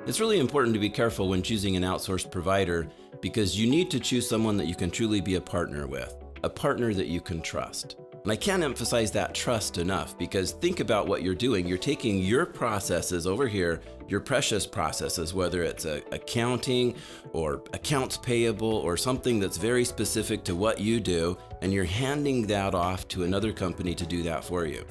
It's really important to be careful when choosing an outsourced provider because you need to choose someone that you can truly be a partner with, a partner that you can trust. And I can't emphasize that trust enough because think about what you're doing. You're taking your processes over here, your precious processes, whether it's accounting or accounts payable or something that's very specific to what you do, and you're handing that off to another company to do that for you.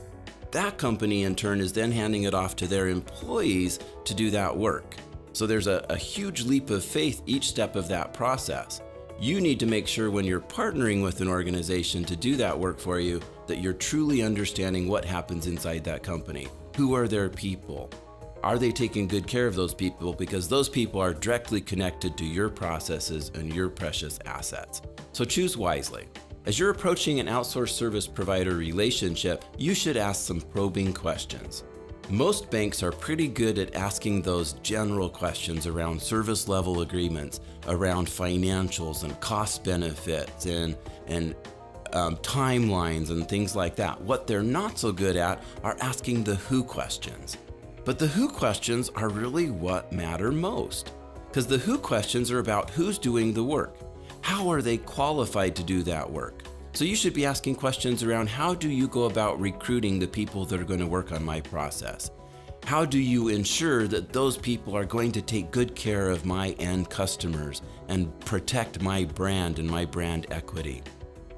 That company in turn is then handing it off to their employees to do that work. So there's a huge leap of faith each step of that process. You need to make sure when you're partnering with an organization to do that work for you, that you're truly understanding what happens inside that company. Who are their people? Are they taking good care of those people? Because those people are directly connected to your processes and your precious assets. So choose wisely. As you're approaching an outsourced service provider relationship, you should ask some probing questions. Most banks are pretty good at asking those general questions around service level agreements, around financials and cost benefits and timelines and things like that. What they're not so good at are asking the who questions. But the who questions are really what matter most, because the who questions are about who's doing the work. How are they qualified to do that work? So you should be asking questions around how do you go about recruiting the people that are going to work on my process? How do you ensure that those people are going to take good care of my end customers and protect my brand and my brand equity?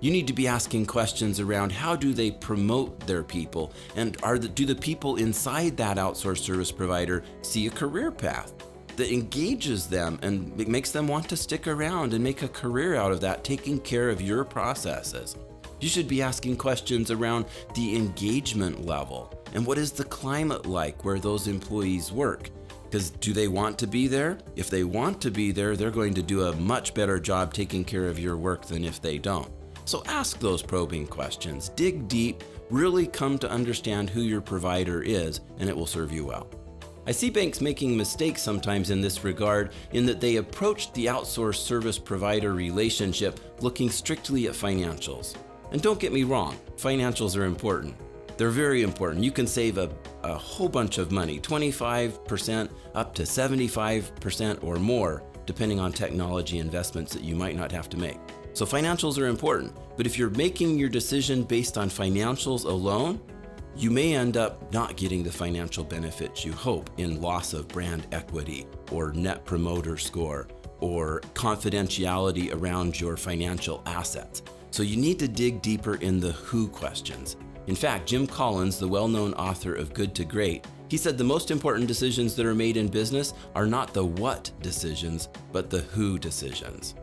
You need to be asking questions around how do they promote their people, and do the people inside that outsourced service provider see a career path that engages them and makes them want to stick around and make a career out of that, taking care of your processes. You should be asking questions around the engagement level and what is the climate like where those employees work. Because do they want to be there? If they want to be there, they're going to do a much better job taking care of your work than if they don't. So ask those probing questions, dig deep, really come to understand who your provider is, and it will serve you well. I see banks making mistakes sometimes in this regard in that they approach the outsourced service provider relationship looking strictly at financials. And don't get me wrong, financials are important. They're very important. You can save a whole bunch of money, 25% up to 75% or more, depending on technology investments that you might not have to make. So financials are important, but if you're making your decision based on financials alone, you may end up not getting the financial benefits you hope in loss of brand equity or net promoter score or confidentiality around your financial assets. So you need to dig deeper in the who questions. In fact, Jim Collins, the well-known author of Good to Great, he said the most important decisions that are made in business are not the what decisions, but the who decisions.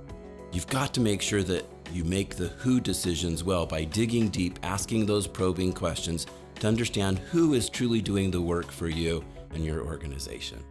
You've got to make sure that you make the who decisions well by digging deep, asking those probing questions to understand who is truly doing the work for you and your organization.